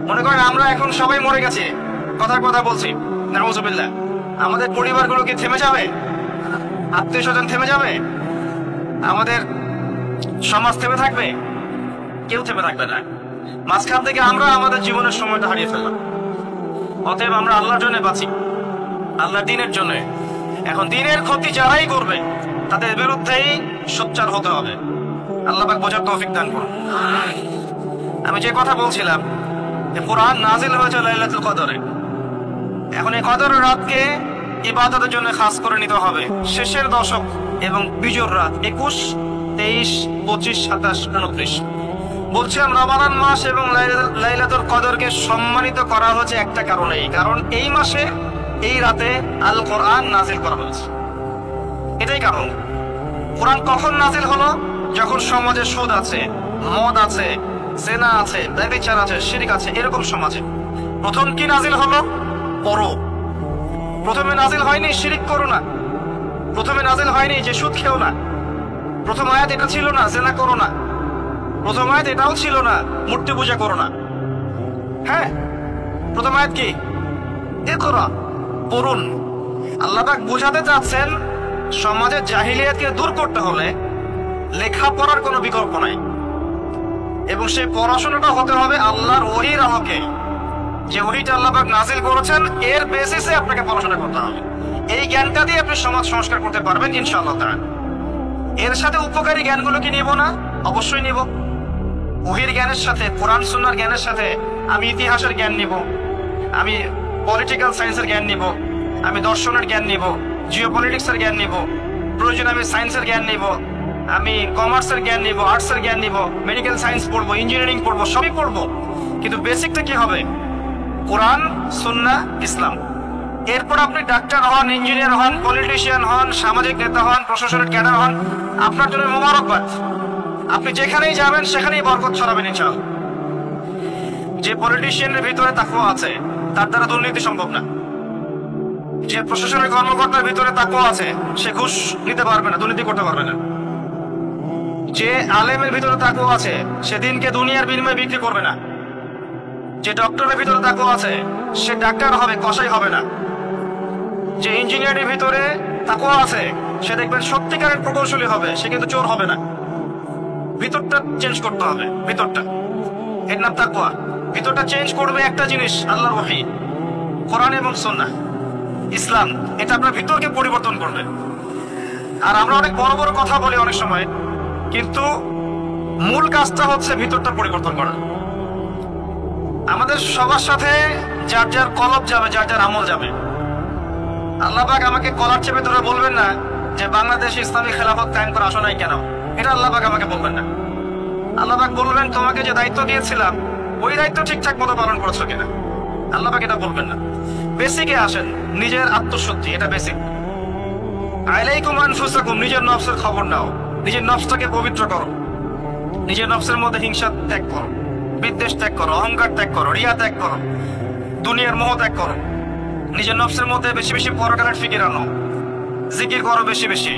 মনে করেন আমরা এখন সবাই মরে গেছি, কথার কথা বলছি, নাউযুবিল্লাহ, আমাদের পরিবারগুলো কি থেমে যাবে? আত্মীয় স্বজন থেমে যাবে? আমাদের সমাজ থেমে থাকবে? কেউ থেমে থাকবে না। মাঝখান থেকে আমরা আমাদের জীবনের সময়টা হারিয়ে ফেললাম। অতএব আমরা আল্লাহর জন্য বাঁচি, আল্লাহর দ্বীনের জন্য। এখন দ্বীনের ক্ষতি যারাই করবে তাদের বিরুদ্ধেই সোচ্চার হতে হবে। আল্লাহ পাক বোঝার তৌফিক দান করুন। আমি যে কথা বলছিলাম যে কোরআন নাজিল হয়েছে লাইলাতুল কদরে। এখন এই কদরের রাতকে ইবাদতের জন্য খাস করে নিতে হবে। শেষের দশক এবং বিজোর রাত 21, 23, 25, 27, 29 বলছিলাম রমাদান মাস এবং লাইলাতুল কদরকে সম্মানিত করা হয়েছে একটা কারণেই, কারণ এই মাসে এই রাতে আল কোরআন নাজিল করা হয়েছে। এটাই কারণ। কোরআন কখন নাজিল হলো? যখন সমাজে সুদ আছে, মদ আছে, জেনা আছে, ব্যভিচার আছে, শিরক আছে, এরকম সমাজে প্রথম কি নাজিল হলো? পড়ো। প্রথমে নাজিল হয়নি শিরক করো না, প্রথমে নাজিল হয়নি যে সুদ খেও না, প্রথম আয়াত এটা ছিল না জেনা করো না, প্রথম আয়াত এটাও ছিল না মূর্তি পূজা করো না। হ্যাঁ, প্রথম আয়াত কি? ইকরা, পড়ুন। আল্লাহ পাক বোঝাতে চাচ্ছেন সমাজের জাহিলিয়াতকে দূর করতে হলে লেখাপড়ার কোনো বিকল্প নাই, এবং সেই পড়াশোনাটা হতে হবে আল্লাহর ওহীর আলোকে। যে ওহীটা আল্লাহ পাক নাজিল করেছেন এর বেসিসে আপনাকে পড়াশোনা করতে হবে। এই জ্ঞানটা দিয়ে আপনি সমাজ সংস্কার করতে পারবেন ইনশাআল্লাহ তাআলা। এর সাথে উপকারী জ্ঞানগুলো কি নিব না? অবশ্যই নিব। ওহীর জ্ঞানের সাথে, কোরআন সুন্নাহর জ্ঞানের সাথে আমি ইতিহাসের জ্ঞান নিব, আমি পলিটিক্যাল সায়েন্সের জ্ঞান নিব, আমি দর্শনের জ্ঞান নিব, জিওপলিটিক্সের জ্ঞান নিব, প্রয়োজনে আমি সায়েন্সের জ্ঞান নিব, আমি কমার্সের জ্ঞান নিব, আর্টসের জ্ঞান নিব, মেডিকেল সায়েন্স পড়বো, ইঞ্জিনিয়ারিং পড়বো, সবই পড়বো। কিন্তু বেসিকটা কি হবে? কোরআন, সুন্নাহ, ইসলাম। এরপর আপনি ডাক্তার হন, ইঞ্জিনিয়ার হন, পলিটিশিয়ান হন, সামাজিক নেতা হন, প্রশাসনের ক্যাডার হন, আপনার জন্য মোবারকবাদ। আপনি যেখানেই যাবেন সেখানেই বরকত ছড়াবেন ইনশাআল্লাহ। যে পলিটিশিয়ানের ভিতরে তাকওয়া আছে তার দ্বারা দুর্নীতি সম্ভব না। যে প্রশাসনের কর্মকর্তার ভিতরে তাকওয়া আছে সে ঘুষ নিতে পারবে না, দুর্নীতি করতে পারবে না। যে আলেমের ভিতরে তাকওয়া আছে সে দিনকে দুনিয়ার বিনিময়ে বিক্রি করবে না। যে ডক্টরের ভিতরে তাকওয়া আছে সে ডাক্তার হবে, কসাই হবে না। যে ইঞ্জিনিয়ারের ভিতরে তাকওয়া আছে সে দেখবেন সত্যিকারের প্রকৌশলী হবে, সে কিন্তু চোর হবে না। ভিতরটা চেঞ্জ করতে হবে, ভিতরটা। এর নাম তাকওয়া। ভিতরটা চেঞ্জ করবে একটা জিনিস, আল্লাহর ওহী, কোরআন এবং সুন্নাহ, ইসলাম। এটা আপনার ভিতরকে পরিবর্তন করবে। আর আমরা অনেক বড় বড় কথা বলি অনেক সময়, কিন্তু মূল কাজটা হচ্ছে ভিতরটা পরিবর্তন করা। আমাদের সবার সাথে যার যার কলব যাবে, যার যার আমল যাবে। আল্লাহ পাক আমাকে কলার চেপে ধরে বলবেন না যে বাংলাদেশে ইসলামী খেলাফত কায়েম করা আসো নাই কেন। এটা আল্লাহ পাক আমাকে বলবেন না। আল্লাহ পাক বলবেন তোমাকে যে দায়িত্ব দিয়েছিলাম ওই দায়িত্ব ঠিকঠাক মতো পালন করেছো কিনা। আল্লাহ পাক এটা বলবেন না। বেসিকে আসেন, নিজের আত্মশুদ্ধি, এটা বেসিক। আলাইকুম আনফুসাকুম, নিজের নফসের খবর নাও, নিজের নফসটাকে পবিত্র করো, নিজের নফসের মধ্যে হিংসা ত্যাগ করো, বিদ্বেষ ত্যাগ করো, অহংকার ত্যাগ করো, রিয়া ত্যাগ করো, দুনিয়ার মোহ ত্যাগ করো। নিজের নফসের মধ্যে বেশি বেশি পরকালের ফিকির আনো, জিকির করো বেশি বেশি,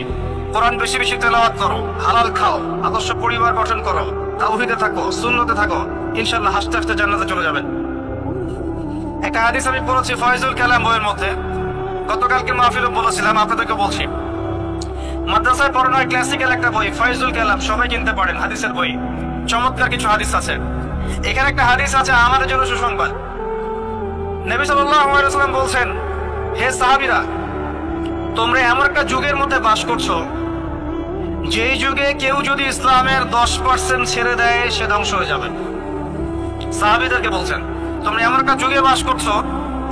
কোরআন বেশি বেশি তেলাওয়াত করো, হালাল খাও, আদর্শ পরিবার গঠন করো, তাওহীদে থাকো, সুন্নতে থাকো, ইনশাআল্লাহ হাসতে হাসতে জান্নাতে চলে যাবেন। একটা হাদিস আমি পড়েছি ফয়জুল কালাম বইয়ের মধ্যে, গতকালকে মাহফিলে বলেছিলাম, আপনাদেরকে বলছি। মাদ্রাসায় পড়ানো ক্লাসিক্যাল একটা বই ফয়জুল কালাম, সবাই কিনতে পারেন, হাদিসের বই। চমৎকার কিছু হাদিস আছে। এখানে একটা হাদিস আছে আমাদের জন্য সুসংবাদ। নবী সাল্লাল্লাহু আলাইহি ওয়াসাল্লাম বলছেন, হে সাহাবীরা, তোমরা এমন একটা যুগের মধ্যে বাস করছো যেই যুগে কেউ যদি ইসলামের 10% ছেড়ে দেয় সে ধ্বংস হয়ে যাবে। সাহাবীদেরকে বলছেন তোমরা এমন একটা যুগে বাস করছো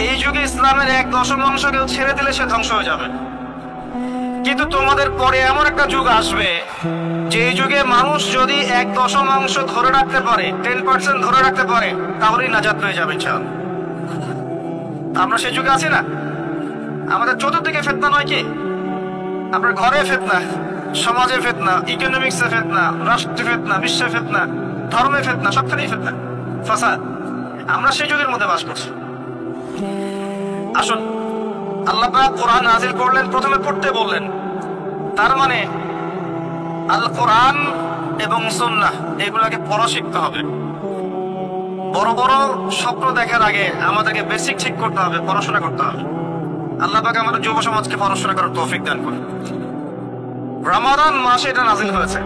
এই যুগে ইসলামের 1/10 কেউ ছেড়ে দিলে সে ধ্বংস হয়ে যাবে। কিন্তু তোমাদের পরে এমন একটা যুগ আসবে যে যুগে মানুষ যদি 1/10 ধরে রাখতে পারে, 10% ধরে রাখতে পারে, তাহলেই নাজাত পেয়ে যাবে ইনশাআল্লাহ। আমরা সেই যুগে আছি না? আমাদের চতুর্দিকে ফিতনা নয় কি? আপনার ঘরে ফিতনা, সমাজে ফিতনা, ইকোনমিক্সে ফিতনা, রাষ্ট্রে ফিতনা, বিশ্বে ফিতনা, ধর্মে ফিতনা, সবখানেই ফিতনা, ফাসাদ। আমরা সেই যুগের মধ্যে বাস করছি। আসুন, আল্লাহ পাক কোরআন নাযিল করলেন, প্রথমে পড়তে বললেন। তার মানে আল কোরআন এবং সুন্নাহ এগুলোকে পড়া শিখতে হবে। বড় বড় স্বপ্ন দেখার আগে আমাদেরকে বেসিক ঠিক করতে হবে, পড়াশোনা করতে হবে। আল্লাহ পাক আমাদের যুব সমাজকে পড়াশোনা করার তৌফিক দান করুন। রমাদান মাসে এটা নাজিল হয়েছে।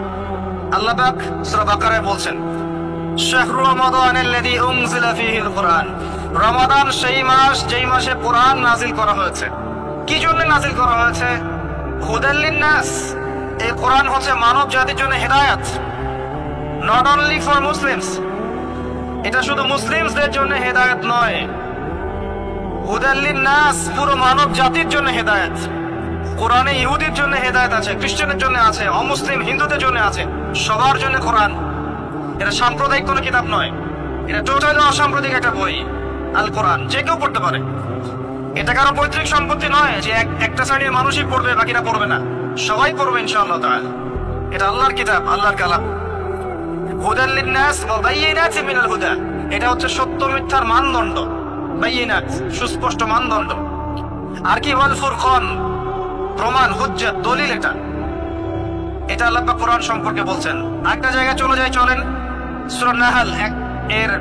আল্লাহ পাক সূরা বাকারায় বলছেন, শাহরু রমাদানাল্লাযী উনজিলা ফীহিল কুরআন। রমাদান সেই মাস যেই মাসে কোরআন নাজিল করা হয়েছে। কি জন্য নাজিল করা হয়েছে? হুদাল লিন-নাস। এই কোরআন হচ্ছে মানব জাতির জন্য হেদায়েত, নট অনলি ফর মুসলিমস। এটা শুধু মুসলিমসদের জন্য হেদায়েত নয়, হুদাল লিন-নাস, পুরো মানব জাতির জন্য হেদায়েত। কোরআনে ইহুদির জন্য হেদায়েত আছে, খ্রিস্টানের জন্য আছে, অমুসলিম হিন্দুদের জন্য আছে, সবার জন্য কোরআন। এটা সাম্প্রদায়িক কোনো কিতাব নয়, এটা টোটালি অসাম্প্রদায়িক একটা বই। আল কোরআন যে কেউ পড়তে পারে। এটা কারো পৈতৃক সম্পত্তি নয় যে একটা শ্রেণীর মানুষই পড়বে বাকিরা পড়বে না, সবাই পড়বে ইনশাআল্লাহ তাআলা। এটা আল্লাহর কিতাব, আল্লাহর কালাম। হুদাল লিন-নাস ওয়া বায়িনাতিন মিনাল হুদা। এটা হচ্ছে সত্য মিথ্যার মানদণ্ড, বায়িনাত সুস্পষ্ট মানদণ্ড। আর কি ওয়াল ফুরকান, প্রমাণ, হুজ্জাত, দলিল। এটা আল্লাহ পাক কোরআন সম্পর্কে বলছেন। একটা জায়গায় চলে যাই, চলেন সূরা নাহল এর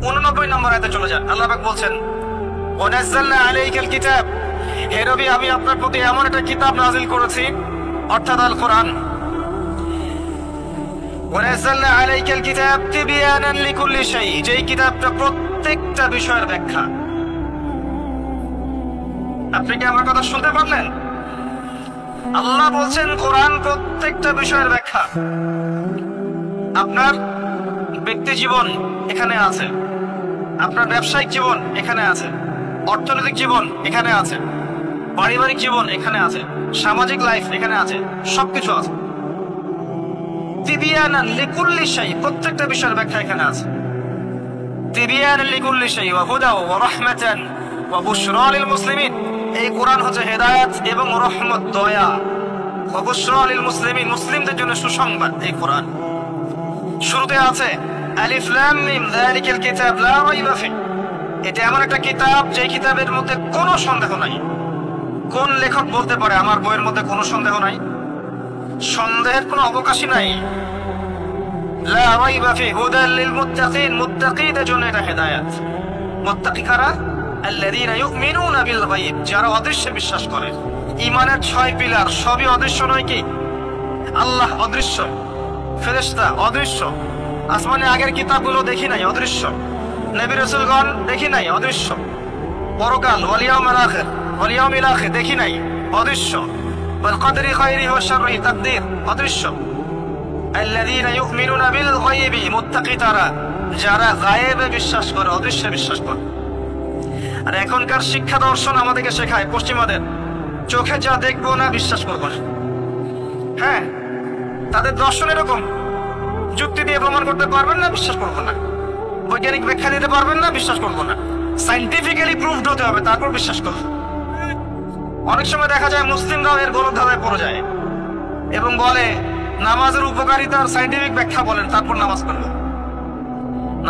89 নম্বর আয়াতে চলে যান। আল্লাহ পাক বলছেন, ওয়ানাজ্জালনা আলাইকাল কিতাব। হে নবী, আমি আপনার প্রতি এমন একটা কিতাব নাযিল করেছি, অর্থাৎ আল কোরআন। ওয়ানাজ্জালনা আলাইকাল কিতাব তিবয়ানান লিকুল্লি শাই। যেই কিতাবটা প্রত্যেকটা বিষয়ের ব্যাখ্যা। আপনি কি আমার কথা শুনতে পারলেন? আল্লাহ বলছেন কোরআন প্রত্যেকটা বিষয়ের ব্যাখ্যা। আপনার ব্যক্তি জীবন এখানে আছে, আপনার ব্যবসায়িক জীবন এখানে আছে, অর্থনৈতিক জীবন এখানে আছে, পারিবারিক জীবন এখানে আছে, সামাজিক লাইফ এখানে আছে, সবকিছু আছে। তিবিয়ানান লিকুল্লি শাই, প্রত্যেকটা বিষয়ের ব্যাখ্যা এখানে আছে। তিবিয়ানান লিকুল্লি শাই ওয়া হুদা ওয়া রাহমাতান ওয়া বুশরা লিল মুসলিমিন। এই কোরআন হচ্ছে হেদায়েত এবং রহমত, দয়া। ওয়া বুশরা লিল মুসলিমিন, মুসলিমদের জন্য সুসংবাদ। এই কোরআন শুরুতে আছে আলিফ লাম মিম যালিকাল কিতাব লা রাইবা ফি। এটা এমন একটা কিতাব যে কিতাবের মধ্যে কোনো সন্দেহ নাই। কোন লেখক বলতে পারে আমার বইয়ের মধ্যে কোনো সন্দেহ নাই? সন্দেহের কোনো অবকাশই নাই। লা রাইবা ফি হুদাল লিল মুত্তাকিন, মুত্তাকিদের জন্য এটা হেদায়েত। মুত্তাকি কারা? আল্লাযীনা ইউমিনুনা বিল গায়ব, যারা অদৃশ্যে বিশ্বাস করে। ঈমানের 6 পিলার সবই অদৃশ্য নয় কি? আল্লাহ অদৃশ্য, ফেরেশতা অদৃশ্য, আসমানে আগের কিতাবগুলো দেখি নাই, অদৃশ্য। নবী রাসূলগণ দেখি নাই, অদৃশ্য। পরকাল, ওয়াল ইয়াউমিল আখির, ওয়াল ইয়াউমিল আখির দেখি নাই, অদৃশ্য। ওয়াল কদরি খায়রিহি ওয়া শাররিহি, তাকদীর অদৃশ্য। আল্লাযীনা ইউমিনুনা বিল গায়বি, মুত্তাকি তারা যারা গায়েবে বিশ্বাস করে, অদৃশ্যে বিশ্বাস করে। আর এখনকার শিক্ষা দর্শন আমাদেরকে শেখায় পশ্চিমাদের, চোখে যা দেখবো না বিশ্বাস করবো না। হ্যাঁ, তাদের দর্শন এরকম, যুক্তি দিয়ে প্রমাণ করতে পারবেন না, বিশ্বাস করবো না। বৈজ্ঞানিক ব্যাখ্যা দিতে পারবেন না, বিশ্বাস করবো না। সাইন্টিফিক্যালি প্রুভড হতে হবে, তারপর বিশ্বাস করবো। অনেক সময় দেখা যায় মুসলিমরাও এর গলতধারায় পড়ে যায় এবং বলে নামাজের উপকারিতার সাইন্টিফিক ব্যাখ্যা বলেন, তারপর নামাজ পড়বেন।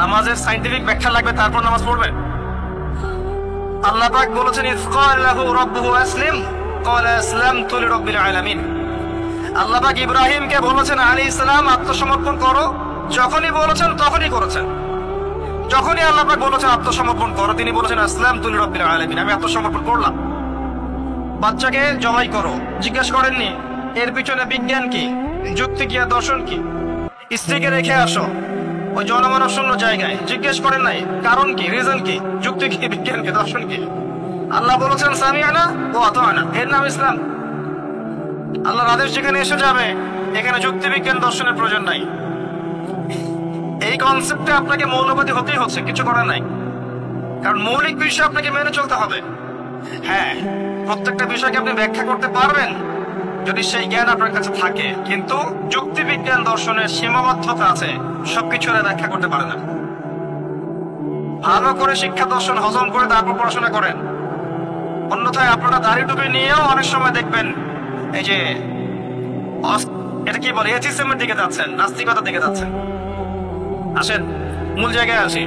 নামাজের সাইন্টিফিক ব্যাখ্যা লাগবে, তারপর নামাজ পড়বেন। আল্লাহ পাক বলেছেন, ইয ক্বালা লাহু রাব্বুহু আসলিম ক্বালা আসলামতু লিরাব্বিল আলামিন। আল্লাহ পাক ইব্রাহিমকে বলেছেন আলাইহিস সালাম আত্মসমর্পণ করো, যখনই বলেছেন তখনই করেছেন। যখনই আল্লাহ পাক বলেছেন আত্মসমর্পণ করো, তিনি বলেছেন আসলামতু লিরাব্বিল আলামিন, আমি আত্মসমর্পণ করলাম। বাচ্চাকে জবাই করো, জিজ্ঞেস করেননি এর পিছনে বিজ্ঞান কি, যুক্তি কি, আর দর্শন কি? স্ত্রীকে রেখে আসো ওই জনমানব শূন্য জায়গায়, জিজ্ঞেস করেন নাই কারণ কি, রিজন কি, যুক্তি কি, বিজ্ঞান কি, দর্শন কি? আল্লাহ বলেছেন সামিআনা ওয়া আতা'না, এর নাম ইসলাম। আল্লাহর আদেশ যেখানে এসে যাবে এখানে যুক্তি, বিজ্ঞান, দর্শনের প্রয়োজন নাই। এই কনসেপ্টে আপনাকে মৌলবাদী হতেই হচ্ছে, কিছু করার নাই। কারণ মৌলিক বিষয় আপনাকে মেনে চলতে হবে। হ্যাঁ, প্রত্যেকটা বিষয়কে আপনি ব্যাখ্যা করতে পারবেন যদি সেই জ্ঞান আপনার কাছে থাকে, কিন্তু যুক্তি, বিজ্ঞান, দর্শনের সীমাবদ্ধতা আছে, সবকিছু ব্যাখ্যা করতে পারে না। ভালো করে শিক্ষা দর্শন হজম করে তারপর পড়াশোনা করেন। অন্যথায় আপনারা দাড়ি টুপি নিয়েও অনেক সময় দেখবেন এই যে এটা কি বলে, এথিজমের দিকে যাচ্ছেন, নাস্তিকতার দিকে যাচ্ছেন। আসেন মূল জায়গায় আসি।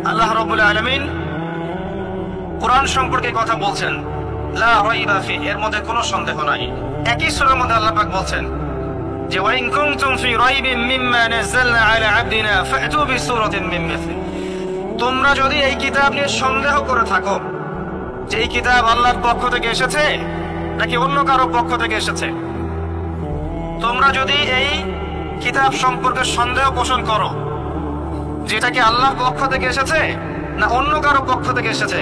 আল্লাহ রাব্বুল আলামিন কোরআন সম্পর্কে কথা বলছেন, লা রাইবা ফি, এর মধ্যে কোনো সন্দেহ নাই। একই সূরার মধ্যে আল্লাহ পাক বলছেন যে ওয়াইন কুনতুম ফি রাইবিন মিম্মা নাযালনা আলা আবদিনা ফাতু বিসূরাতিন মিন মিসলি, তোমরা যদি এই কিতাব নিয়ে সন্দেহ করে থাকো যে এই কিতাব আল্লাহর পক্ষ থেকে এসেছে নাকি অন্য কারো পক্ষ থেকে এসেছে, তোমরা যদি এই কিতাব সম্পর্কে সন্দেহ পোষণ করো যেটা কি আল্লাহর পক্ষ থেকে এসেছে না অন্য কারো পক্ষ থেকে এসেছে,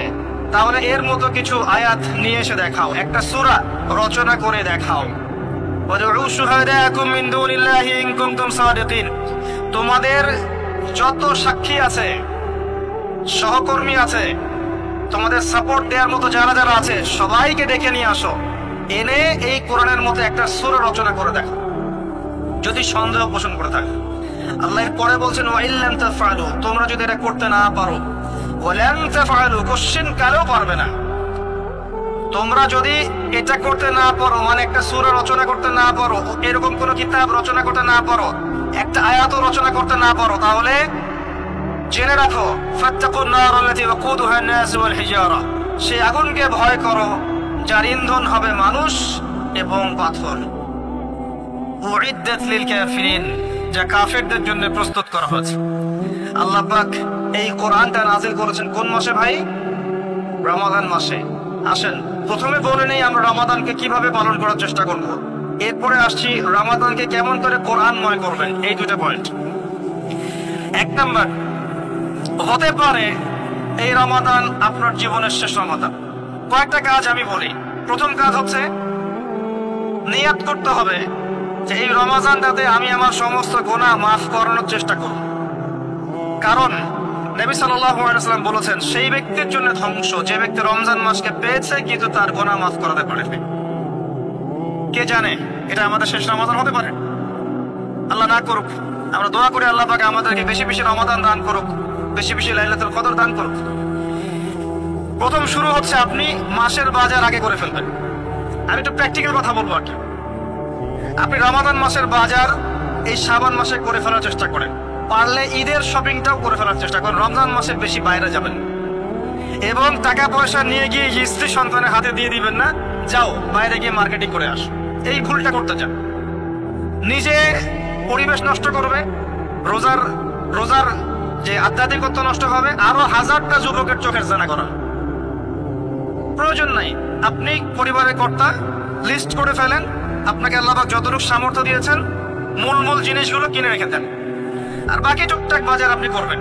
তাহলে এর মতো কিছু আয়াত নিয়ে এসে দেখাও, একটা সূরা রচনা করে দেখাও। ওয়াদউ শুহাদাকুম মিন দুনিল্লাহি ইন কুনতুম সাদিকিন, তোমাদের যত সাক্ষী আছে, সহকর্মী আছে, তোমাদের সাপোর্ট দেওয়ার মতো যারা যারা আছে সবাইকে ডেকে নিয়ে আসো, এনে এই কোরআনের মতো একটা সূরা রচনা করে দেখো যদি সন্দেহ পোষণ করে থাকে। আল্লাহ পরে বলছেন ওয়া ইল্লাম তাফআলু, তোমরা যদি এটা করতে না পারো, ওয়ালান তাফআলু, কোশ্চেন কালেও পারবে না, তোমরা যদি এটা করতে না পারো, মানে একটা সূরা রচনা করতে না পারো, এরকম কোন কিতাব রচনা করতে না পারো, একটা আয়াতও রচনা করতে না পারো, তাহলে জেনে রাখো ফাত্তাকুন নার আল্লাতী ওয়াকুদুহা আন-নাস ওয়াল হিজারা, সেই আগুনকে ভয় করো যার ইন্ধন হবে মানুষ এবং পাথর। উইদ্দাত লিল কাফিরিন, যা কাফেরদের জন্য প্রস্তুত করা হয়েছে। আল্লাহ পাক এই কোরআনটা নাযিল করেছেন কোন মাসে ভাই? রমাদান মাসে। আসেন প্রথমে বলে নেই আমরা রমাদানকে কিভাবে পালন করার চেষ্টা করব, এরপরে আসছি রমাদানকে কেমন করে কোরআনময় করবেন, এই দুটো পয়েন্ট। এক নাম্বার, হতে পারে এই রমাদান আপনার জীবনের শেষ রমাদান। কয়েকটা কাজ আমি বলি। প্রথম কাজ হচ্ছে নিয়াত করতে হবে যে এই রমাদানটাতে আমি আমার সমস্ত গুনাহ মাফ করানোর চেষ্টা করব। কারণ নবী সাল্লাল্লাহু আলাইহি ওয়াসাল্লাম বলেছেন সেই ব্যক্তির জন্য ধ্বংস যে ব্যক্তি রমজান মাসকে পেয়েছে কিন্তু তার গুনাহ মাফ করাতে পারেনি। কে জানে এটা আমাদের শেষ রমাদান হতে পারে? আল্লাহ না করুক। আমরা দোয়া করি আল্লাহ পাক আমাদেরকে বেশি বেশি রমাদান দান করুক, বেশি বেশি লাইলাতুল কদর দান করুক। প্রথম শুরু হচ্ছে আপনি মাসের বাজার আগে করে ফেলবেন। আমি একটু প্র্যাকটিক্যাল কথা বলবো আর কি। আপনি রমাদান মাসের বাজার এই শাবান মাসে করে ফেলার চেষ্টা করেন, পারলে ঈদের শপিংটাও করে ফেলার চেষ্টা করেন, রমজান মাসে বেশি বাইরে যাবেন এবং টাকা পয়সা নিয়ে গিয়ে স্ত্রী সন্তানের হাতে দিয়ে দিবেন না, যাও বাইরে গিয়ে মার্কেটিং করে আস, এই ভুলটা করতে চান। নিজে পরিবেশ নষ্ট করবে, রোজার যে আধ্যাত্মিকত্ব নষ্ট হবে, আরো হাজারটা যুবকের চোখের জানা করা প্রয়োজন নাই। আপনি পরিবারের কর্তা, লিস্ট করে ফেলেন, আপনাকে আল্লাহ পাক যতটুকু সামর্থ্য দিয়েছেন মূল জিনিসগুলো কিনে রেখে দেন, আর বাকি টুকটাক বাজার আপনি করবেন।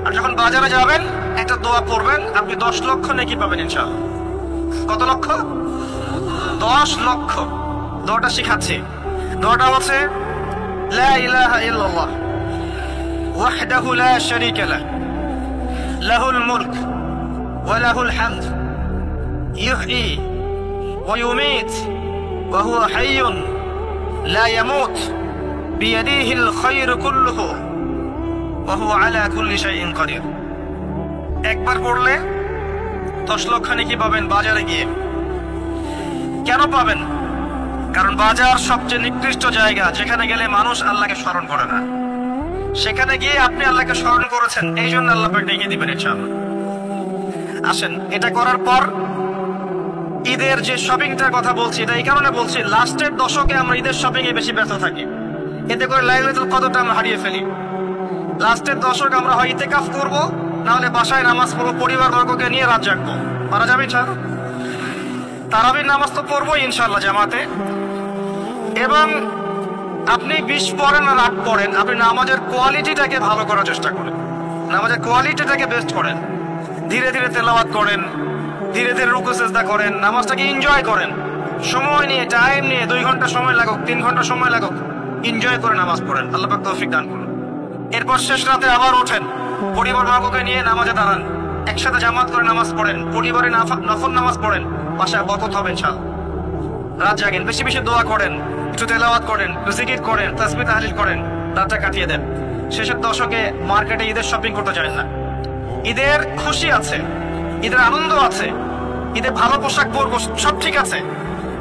আর যখন বাজারে যাবেন একটা দোয়া পড়বেন, আপনি 10 লক্ষ নেকি পাবেন ইনশাআল্লাহ। কত লক্ষ? 10 লক্ষ। দোয়াটা শিখাচ্ছি। দোয়াটা হচ্ছে লা ইলাহা ইল্লাল্লাহ ওয়াহদাহু লা শারীকা লাহ লাহুল মুলক ওয়া লাহুল হামদ ইহয়ী ওয়া ইউমীত ওয়া হুয়া হাইয়ুন লা ইয়ামুত বিয়াদিহিল খায়রু কুল্লুহু ওয়া হুয়া আলা কুল্লি শাইইন কাদির। একবার পড়লে 10 লক্ষ নেকি পাবেন বাজারে গিয়ে। কেন পাবেন? কারণ বাজার সবচেয়ে নিকৃষ্ট জায়গা, যেখানে গেলে মানুষ আল্লাহকে স্মরণ করে না। সেখানে গিয়ে আপনি আল্লাহকে স্মরণ করেছেন, এই জন্য আল্লাহ পাক ডেকে দিবেন ইনশাআল্লাহ। আসেন, এটা করার পর ঈদের যে শপিংটার কথা বলছি, এটা এই কারণে বলছি, লাস্টের দশকে আমরা ঈদের শপিং এ বেশি ব্যস্ত থাকি, এতে করে লাইলাতুল কদরটা আমরা হারিয়ে ফেলি। লাস্টের দশক আমরা হয় ইতিকাফ করব, না হলে বাসায় নামাজ পড়বো, পরিবার বর্গকে নিয়ে রাত জাগবো। পারা যাবে ইনশাআল্লাহ? তারাবির নামাজ তো পড়বোই ইনশাআল্লাহ জামাতে। এবং আপনি 20 পড়েন আর 8 পড়েন, আপনি নামাজের কোয়ালিটিটাকে ভালো করার চেষ্টা করেন, নামাজের কোয়ালিটিটাকে বেস্ট করেন, ধীরে ধীরে তেলাওয়াত করেন, ধীরে ধীরে রুকু সিজদা করেন, নামাজটাকে এনজয় করেন, সময় নিয়ে, টাইম নিয়ে, 2 ঘন্টা সময় লাগুক, 3 ঘন্টা সময় লাগুক, এনজয় করে নামাজ পড়েন। আল্লাহ পাক তৌফিক দান করুন। এরপর শেষ রাতে আবার ওঠেন, পরিবার বর্গকে নিয়ে নামাজে দাঁড়ান, একসাথে জামাত করে নামাজ পড়েন, পরিবারে নফল নামাজ পড়েন, বাসায় বরকত হবে ইনশাআল্লাহ। রাত জাগেন, বেশি বেশি দোয়া করেন, একটু তেলাওয়াত করেন, একটু জিকির করেন, তাসবিহ তাহলিল করেন, রাতটা কাটিয়ে দেন। শেষের দশকে মার্কেটে ঈদের শপিং করতে যাবেন না। ঈদের খুশি আছে, ঈদের আনন্দ আছে, ঈদের ভালো পোশাক পরবো, সব ঠিক আছে।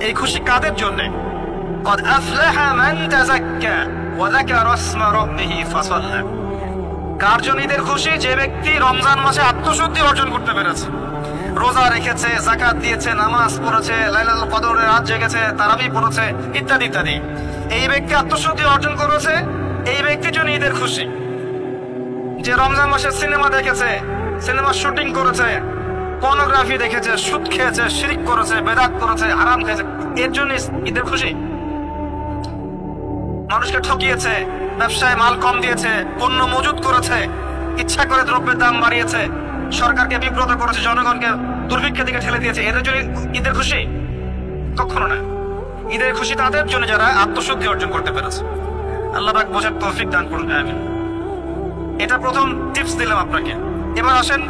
এই খুশি কাদের জন্য? قد أفلح من تزكى وذكر اسم ربه فصلى। কার জন্য ঈদের খুশি? যে ব্যক্তি রমজান মাসে আত্মশুদ্ধি অর্জন করতে পেরেছে, রোজা রেখেছে, যাকাত দিয়েছে, নামাজ পড়েছে, লাইলাতুল কদরের রাত জেগেছে, তারাবি পড়েছে, ইত্যাদি ইত্যাদি, এই ব্যক্তি আত্মশুদ্ধি অর্জন করেছে, এই ব্যক্তির জন্য ঈদের খুশি। যে রমজান মাসে সিনেমা দেখেছে, সিনেমা শুটিং করেছে, পর্নোগ্রাফি দেখেছে, সুদ খেয়েছে, শিরক করেছে, বেদাত করেছে, হারাম খেয়েছে, এর জন্য ঈদের খুশি। মানুষকে ঠকিয়েছে, ব্যবসায় মাল কম দিয়েছে, পণ্য মজুত করেছে, ইচ্ছা করে দ্রব্যের দাম বাড়িয়েছে, সরকারকে বিব্রত করেছে, জনগণকে দুর্ভিক্ষের দিকে ঠেলে দিয়েছে, এদের জন্য ঈদের খুশি? কখনো না। ঈদের খুশি তাদের জন্য যারা আত্মশুদ্ধি অর্জন করতে পেরেছে। আল্লাহ পাক বোঝার তৌফিক দান করুন, আমিন। এটা প্রথম টিপস দিলাম আপনাকে। এবার আসেন,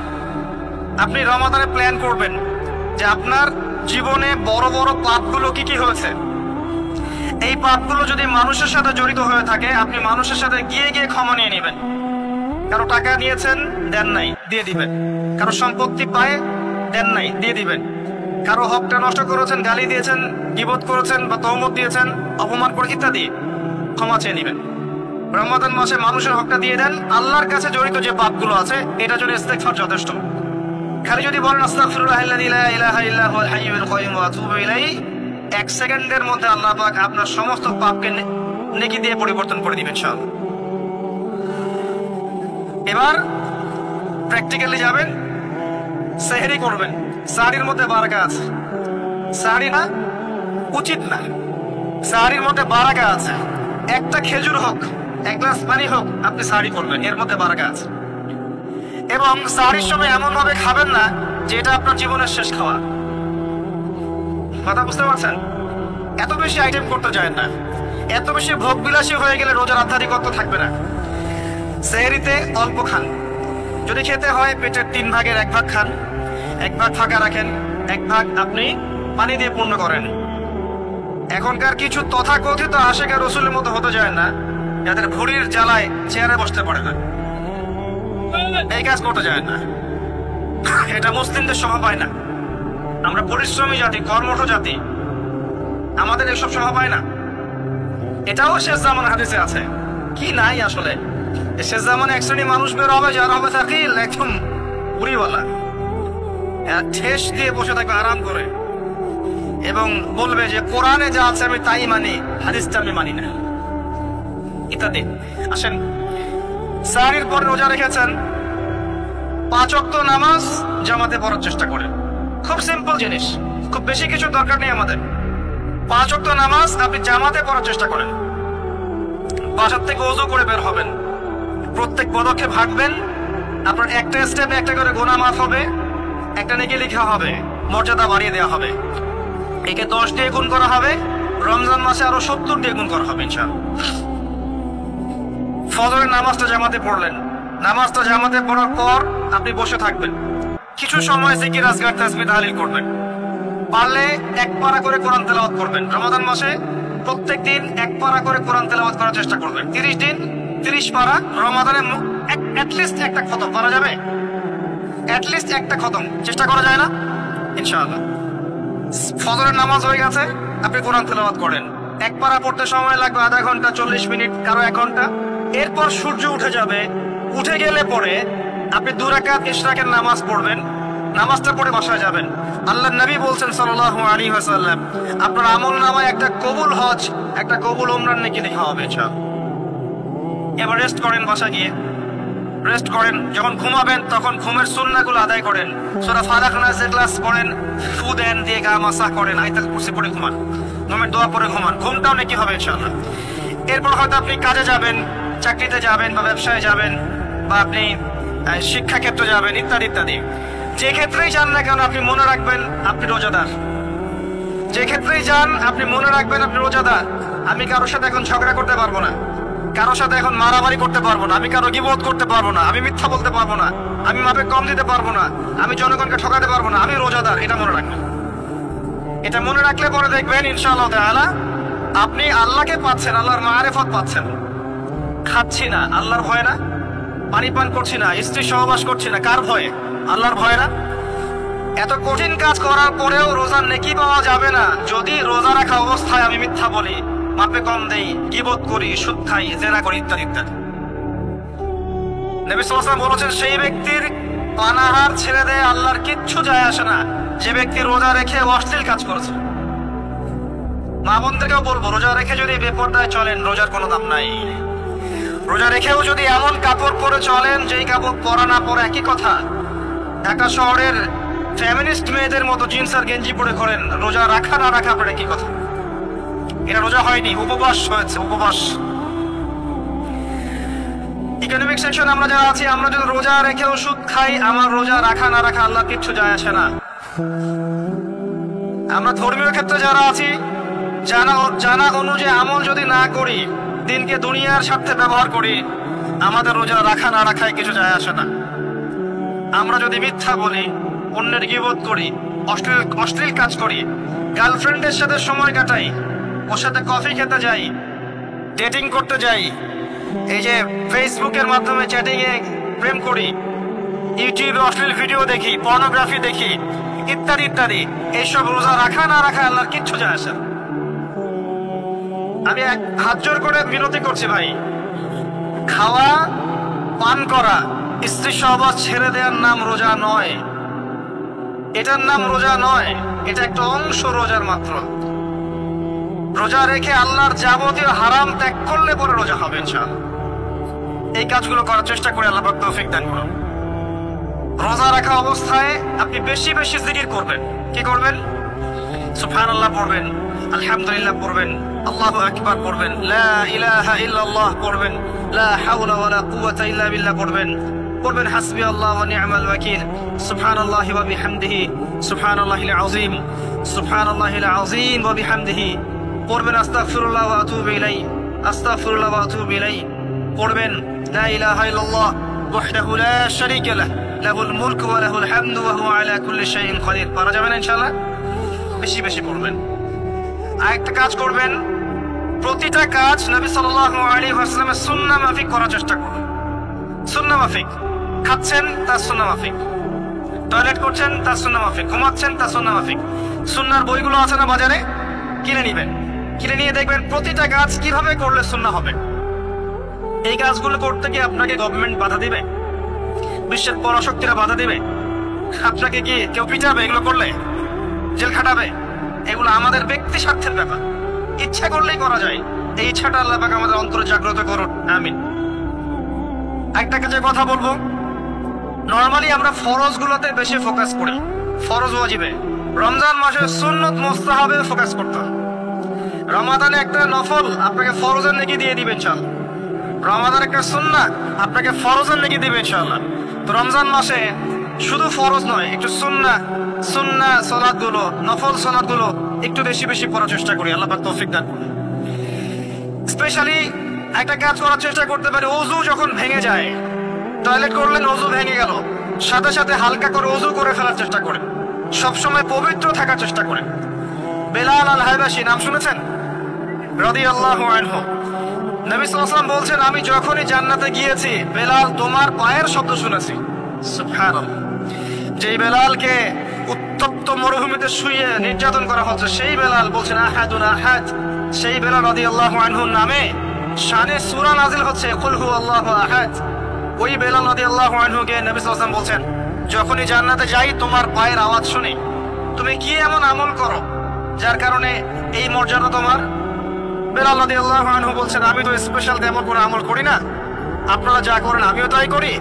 আপনি রমাদানে প্ল্যান করবেন যে আপনার জীবনে বড় বড় পাপগুলো কি কি হয়েছে। এই পাপগুলো যদি মানুষের সাথে জড়িত হয়ে থাকে, আপনি মানুষের সাথে গিয়ে গিয়ে ক্ষমা নিয়ে নেবেন। কারো টাকা নিয়েছেন, দেন নাই, দিয়ে দিবেন। কারো সম্পত্তি পায়, দেন নাই, দিয়ে দিবেন। কারো হকটা নষ্ট করেছেন, গালি দিয়েছেন, গীবত করেছেন বা তহমত দিয়েছেন, অপমান করে ইত্যাদি, ক্ষমা চেয়ে নেবেন। রমাদান মাসে মানুষের হকটা দিয়ে দেন। আল্লাহর কাছে জড়িত যে পাপগুলো আছে, এটার জন্য ইস্তেগফার যথেষ্ট। খালি যদি বলেন আস্তাগফিরুল্লাহাল্লাযী লা ইলাহা ইল্লা হুয়াল হাইয়ুল কাইয়্যুম ওয়া আতুবু ইলাইহি, 1 সেকেন্ডের মধ্যে আল্লাহ পাক আপনার সমস্ত পাপকে নেকি দিয়ে পরিবর্তন করে দিবেন ইনশাআল্লাহ। এবার প্র্যাকটিক্যালি যাবেন, সেহরি করবেন। সাহরির মধ্যে বারাকা আছে। সাহরি না, উচিত না, সাহরির মধ্যে বারাকা আছে। একটা খেজুর হোক, 1 গ্লাস পানি হোক, আপনি সাহরি করবেন, এর মধ্যে বারাকা আছে। এবং সাহরির সময় এমন ভাবে খাবেন না যে এটা আপনার জীবনের শেষ খাওয়া। কথা বুঝতে পারছেন? এত বেশি আইটেম করতে যায় না, এত বেশি ভোগ বিলাসী হয়ে গেলে রোজার আধ্যাত্মিকত্ব থাকবে না। সেহরিতে অল্প খান। যদি খেতে হয় পেটের 3 ভাগের 1 ভাগ খান, 1 ভাগ ফাঁকা রাখেন, 1 ভাগ আপনি পানি দিয়ে পূর্ণ করেন। এখনকার কিছু তথাকথিত আশিকা রসুলের মতো হতে যায় না, যাদের ভুঁড়ির জ্বালায় চেয়ারে বসতে পারে না, এই কাজ করতে যায় না। এটা মুসলিমদের স্বভাব হয় না। আমরা পরিশ্রমী জাতি, কর্মঠ জাতি, আমাদের এসব স্বভাব হয় না। এটাও শেষ জামান হাদিসে আছে। কি নাই আসলে, শেষ জামানে এক শ্রেণী মানুষ বের হবে, যারা হবে থাকিল, একদম বুড়িওয়ালা, ঠেস দিয়ে বসে থাকবে আরাম করে, এবং বলবে যে কোরআনে যা আছে আমি তাই মানি, হাদিসটা আমি মানি না, ইত্যাদি। আসেন, সাহরির পর রোজা রেখেছেন, 5 ওয়াক্ত নামাজ জামাতে পড়ার চেষ্টা করেন। খুব সিম্পল জিনিস, খুব বেশি কিছু দরকার নেই আমাদের। 5 ওয়াক্ত নামাজ আপনি জামাতে পড়ার চেষ্টা করেন। বাসার থেকে ওযু করে বের হবেন, প্রত্যেক পদক্ষেপ হাঁটবেন, আপনার একটা স্টেপে একটা করে গুনাহ মাফ হবে, একটা নেকি লেখা হবে, মর্যাদা বাড়িয়ে দেওয়া হবে। একে 10 দিয়ে গুণ করা হবে, রমজান মাসে আরো 70 দিয়ে গুণ করা হবে ইনশাআল্লাহ। ফজরের নামাজটা জামাতে পড়লেন, নামাজটা জামাতে পড়ার পর আপনি বসে থাকবেন, কিছু সময় জিকির আজকার তাসবিহ তাহলিল করবেন। পারলে 1 পারা করে কোরআন তেলাওয়াত করবেন। রমাদান মাসে প্রত্যেক দিন 1 পারা করে কোরআন তেলাওয়াত করার চেষ্টা করবেন। 30 দিন 30 পারা। রমাদানে অ্যাটলিস্ট একটা খতম করা যাবে, অ্যাটলিস্ট একটা খতম চেষ্টা করা যায় না ইনশাআল্লাহ। ফজরের নামাজ হয়ে গেছে, আপনি কোরআন তেলাওয়াত করেন। 1 পারা পড়তে সময় লাগবে আধা ঘন্টা, 40 মিনিট, কারো 1 ঘন্টা। এরপর সূর্য উঠে যাবে, উঠে গেলে পরে আপনি 2 রাকাত ইশরাকের নামাজ পড়বেন, নামাজটা পড়ে বাসায় যাবেন। আল্লাহর নবী বলছেন সাল্লাল্লাহু আলাইহি ওয়াসাল্লাম, আপনার আমলনামায় একটা কবুল হজ, একটা কবুল উমরার নেকি লেখা হবে ইনশাআল্লাহ। এবার রেস্ট করেন, বাসা গিয়ে রেস্ট করেন। যখন ঘুমাবেন তখন ঘুমের সুন্নাহগুলো আদায় করেন। সূরা ফালাক নাস ইখলাস পড়েন, ফু দেন, দিয়ে গা মাসাহ করেন, আয়াতুল কুরসি পড়ে ঘুমান, ঘুমের দোয়া পড়ে ঘুমান। ঘুমটাও নেকি হবে ইনশাআল্লাহ। এরপর হয়তো আপনি কাজে যাবেন, চাকরিতে যাবেন বা ব্যবসায় যাবেন বা আপনি শিক্ষা ক্ষেত্রে যাবেন, ইত্যাদি ইত্যাদি। যে ক্ষেত্রেই যান না কেন আপনি মনে রাখবেন আপনি রোজাদার। যে ক্ষেত্রেই যান আপনি মনে রাখবেন আপনি রোজাদার। আমি কারোর সাথে এখন ঝগড়া করতে পারবো না, কারোর সাথে এখন মারামারি করতে পারবো না, আমি কারো গীবত করতে পারবো না, আমি মিথ্যা বলতে পারবো না, আমি মাপে কম দিতে পারবো না, আমি জনগণকে ঠকাতে পারবো না, আমি রোজাদার। এটা মনে রাখবেন। এটা মনে রাখলে পরে দেখবেন ইনশাআল্লাহ তাআলা আপনি আল্লাহকে পাচ্ছেন, আল্লাহর মারিফত পাচ্ছেন। খাচ্ছি না আল্লাহর ভয় না, পানি পান করছি না, স্ত্রী সহবাস করছি না, কার ভয়ে? আল্লাহর ভয় না। এত কঠিন কাজ করার পরেও রোজার নেকি পাওয়া যাবে না যদি রোজা রাখা অবস্থায় আমি মিথ্যা বলি, মাপে কম দেই, গীবত করি, সুদ খাই, জেনা করি, ইত্যাদি ইত্যাদি। নবী সাল্লাল্লাহু আলাইহি ওয়াসাল্লাম বলেছেন সেই ব্যক্তির পানাহার ছেড়ে দেয়, আল্লাহর কিচ্ছু যায় আসে না। যে ব্যক্তি রোজা রেখে অশ্লীল কাজ করেছে, মা বোনদেরকেও বলবো, রোজা রেখে যদি বেপরদায় চলেন রোজার কোনো দাম নাই। রোজা রেখেও যদি এমন কাপড় পরে চলেন যেই কাপড় পরা না পরা একই কথা। ঢাকা শহরের ফ্যামিনিস্ট মেয়েদের মতো জিন্স আর গেঞ্জি পরে করেন, রোজা রাখা না রাখা পরে একই কথা। এটা রোজা হয়নি, উপবাস হয়েছে, উপবাস। ইকোনমিক সেকশন আমরা যারা আছি, আমরা যদি রোজা রেখে ওষুধ খাই, আমার রোজা রাখা না রাখা আল্লাহ কিচ্ছু যায় আসে না। আমরা ধর্মীয় ক্ষেত্রে যারা আছি, জানা অনুযায়ী আমল যদি না করি, দিনকে দুনিয়ার স্বার্থে ব্যবহার করি, আমাদের রোজা রাখা না রাখায় কিছু যায় আসে না। আমরা যদি মিথ্যা বলি, অন্যের গীবত করি, অশ্লীল কাজ করি, গার্লফ্রেন্ডের সাথে সময় কাটাই, ওর সাথে কফি খেতে যাই, ডেটিং করতে যাই, এই যে ফেসবুকের মাধ্যমে চ্যাটিং এ প্রেম করি, ইউটিউবে অশ্লীল ভিডিও দেখি, পর্নোগ্রাফি দেখি, ইত্যাদি ইত্যাদি, এইসব রোজা রাখা না রাখা আল্লাহর কিচ্ছু যায় আসে না। আমি হাত জোর করে বিনতি করছি ভাই, খাওয়া পান করা, স্ত্রী সহবাস ছেড়ে দেওয়ার নাম রোজা নয়, এটার নাম রোজা নয়, এটা একটা অংশ রোজার মাত্র। রোজা রেখে আল্লাহর যাবতীয় হারাম ত্যাগ করলে পরে রোজা হবে ইনশাআল্লাহ। এই কাজগুলো করার চেষ্টা করে আল্লাহ পাক তৌফিক দান করুন। রোজা রাখা অবস্থায় আপনি বেশি বেশি জিকির করবেন। কি করবেন? সুবহানাল্লাহ পড়বেন, আলহামদুলিল্লাহ পড়বেন, আল্লাহু আকবার পড়বেন, লা ইলাহা ইল্লাল্লাহ পড়বেন, লা হাওলা ওয়ালা কুওয়াতা ইল্লা বিল্লাহ পড়বেন, হাসবি আল্লাহ ওয়া নি'মাল ওয়াকিল, সুবহানাল্লাহি ওয়া বিহামদিহি, সুবহানাল্লাহিল আযীম, সুবহানাল্লাহিল আযীম ওয়া বিহামদিহি পড়বেন, আস্তাগফিরুল্লাহ ওয়া আতুবু ইলাইহি, আস্তাগফিরুল্লাহ ওয়া আতুবু ইলাইহি পড়বেন, লা ইলাহা ইল্লাল্লাহ ওয়াহদাহু লা শারীকা লাহু, লাহুল মুলকু ওয়া লাহুল হামদু ওয়া হুয়া আলা কুল্লি শাইইন কাদির। পারা যাবে না ইনশাআল্লাহ? বেশি বেশি পড়বেন। আরেকটা কাজ করবেন, প্রতিটা কাজ নবী সাল্লাল্লাহু আলাইহি ওয়াসাল্লামের সুন্নাহ মাফিক করার চেষ্টা করুন। সুন্নাহ মাফিক, খাচ্ছেন তার সুন্নাহ মাফিক, টয়লেট করছেন তার সুন্নাহ মাফিক, ঘুমাচ্ছেন তার সুন্নাহ মাফিক। সুন্নাহর বইগুলো আছে না বাজারে, কিনে নিবেন, কিনে নিয়ে দেখবেন প্রতিটা কাজ কিভাবে করলে সুন্নাহ হবে। এই কাজগুলো করতে গিয়ে আপনাকে গভর্নমেন্ট বাধা দিবে, বিশ্বের পরাশক্তিরা বাধা দিবে, আপনাকে কি কেউ পিটাবে এগুলো করলে, জেল খাটাবে? এগুলো আমাদের ব্যক্তি স্বার্থের ব্যাপার, ইচ্ছা করলেই করা যায়। এই ইচ্ছাটা আল্লাহ পাক আমাদের অন্তরে জাগ্রত করুন, আমিন। একটা কাজের কথা বলবো, নরমালি আমরা ফরজ গুলোতে বেশি ফোকাস করি, ফরজ ওয়াজিবে। রমজান মাসে সুন্নত মুস্তাহাবে ফোকাস করতে হয়। রমাদানে একটা নফল আপনাকে ফরজের নেকি দিয়ে দিবে ইনশাআল্লাহ, রমাদান একটা সুন্নাহ আপনাকে ফরজের নেকি দিবে ইনশাআল্লাহ। তো রমজান মাসে শুধু ফরজ নয়, একটু সুন্নাহ সালাতগুলো, নফল সালাতগুলো একটু বেশি বেশি পড়ার চেষ্টা করি, আল্লাহ পাক তৌফিক দান করুন। স্পেশালি একটা কাজ করার চেষ্টা করতে পারি, ওযু যখন ভেঙে যায়, টয়লেট করলেন ওযু ভেঙে গেল, সাথে সাথে হালকা করে ওযু করে ফেলার চেষ্টা করেন, সবসময় পবিত্র থাকার চেষ্টা করেন। বেলাল আল হাবাশী নাম শুনেছেন? রাদিয়াল্লাহু আনহু। নবী সাল্লাল্লাহু আলাইহি ওয়াসাল্লাম বলছেন, আমি যখনই জান্নাতে গিয়েছি বেলাল তোমার পায়ের শব্দ শুনেছি। সুবহানাল্লাহ। যেই বেলালকে উত্তপ্ত মরুভূমিতে শুইয়ে নির্যাতন করা হচ্ছে, সেই বেলাল বলছেন আহাদুন আহাদ। সেই বেলাল রাদিয়াল্লাহু আনহুর নামে শানে সূরা নাযিল হচ্ছে, কুল হুয়াল্লাহু আহাদ। ওই বেলাল রাদিয়াল্লাহু আনহুকে নবী সাল্লাল্লাহু আলাইহি ওয়াসাল্লাম বলছেন, যখনই জান্নাতে যাই তোমার পায়ের আওয়াজ শুনি, তুমি কি এমন আমল করো যার কারণে এই মর্যাদা তোমার? বেলাল রাদিয়াল্লাহু আনহু বলছেন, আমি তো স্পেশাল তেমন কোনো আমল করি না, আপনারা যা করেন আমিও তাই করি,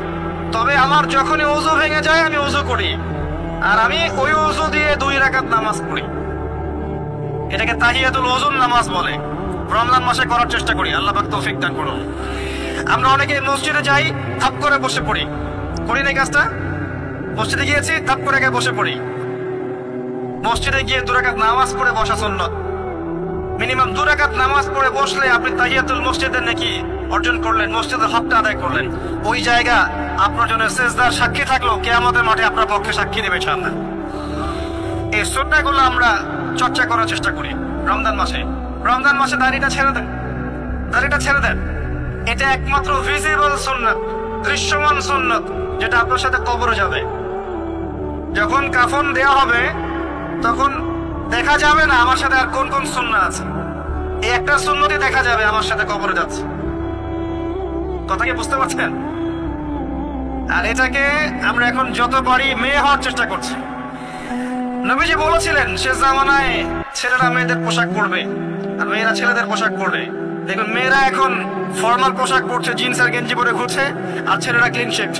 তবে আমার যখনই ওযু ভেঙে যায় আমি ওযু করি, আর আমি ওই ওযু দিয়ে 2 রাকাত নামাজ পড়ি। এটাকে তাহিয়াতুল ওযুর নামাজ বলে। রমজান মাসে করার চেষ্টা করি, আল্লাহ পাক তৌফিক দান করুন। আমরা অনেকে মসজিদে যাই, থাপ করে বসে পড়ি, করি না কাজটা? মসজিদে গিয়েছি, থাপ করে বসে পড়ি। মসজিদে গিয়ে 2 রাকাত নামাজ পড়ে বসা সুন্নাত। মিনিমাম 2 রাকাত নামাজ পড়ে বসলে আপনি তাহিয়াতুল মসজিদের নেকি অর্জন করলেন, মসজিদের হকটা আদায় করলেন। ওই জায়গা আপনার জন্য সেজদার সাক্ষী থাকলো, কিয়ামতের মাঠে আপনার পক্ষে সাক্ষী দেবে ইনশাআল্লাহ। এই সুন্নাহগুলো আমরা চর্চা করার চেষ্টা করি রমজান মাসে। রমজান মাসে দাড়িটা ছেড়ে দেন, দাড়িটা ছেড়ে দেন। এটা একমাত্র ভিজিবল সুন্নাত, দৃশ্যমান সুন্নাত, যেটা আপনার সাথে কবরে যাবে। যখন কাফন দেয়া হবে তখন দেখা যাবে না আমার সাথে আর কোন কোন সুন্নাহ আছে, এই একটা সুন্নতই দেখা যাবে আমার সাথে কবরে যাচ্ছে। কথা কি বুঝতে পারছেন? আর এটাকে আমরা এখন যত পারি মেয়ে হওয়ার চেষ্টা করছি। নবীজি বলেছিলেন শেষ জামানায় ছেলেরা মেয়েদের পোশাক পরবে আর মেয়েরা ছেলেদের পোশাক পরবে। দেখুন মেয়েরা এখন ফর্মাল পোশাক পরছে, জিন্স আর গেঞ্জি পরে ঘুরছে, আর ছেলেরা ক্লিন শেভ।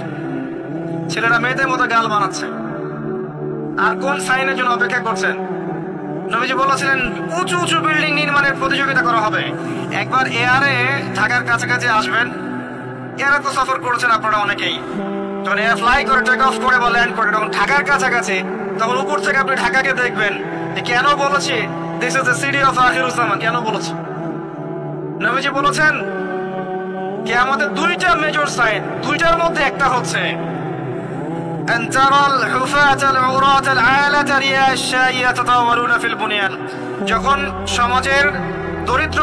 ছেলেরা মেয়েদের মতো গাল বানাচ্ছে। আর কোন সাইনের জন্য অপেক্ষা করছেন? নবীজি বলেছিলেন উঁচু উঁচু বিল্ডিং নির্মাণের প্রতিযোগিতা করা হবে। একবার এয়ারে ঢাকার কাছাকাছি আসবেন। এয়ারে তো সফর করেছেন আপনারা অনেকেই। যখন এয়ার ফ্লাই করে টেক অফ করে বা ল্যান্ড করে তখন ঢাকার কাছাকাছি, তখন উপর থেকে আপনি ঢাকাকে দেখবেন। কেন বলেছি this is the city of Akhiruzzaman? কেন বলেছি? নবীজি বলেছেন কিয়ামতের দুইটা মেজর সাইন, দুইটার মধ্যে একটা হচ্ছে أن ترى الحفاة العراة العالة رياء الشاة يتطاولون في البنيان। যখন সমাজের দরিদ্র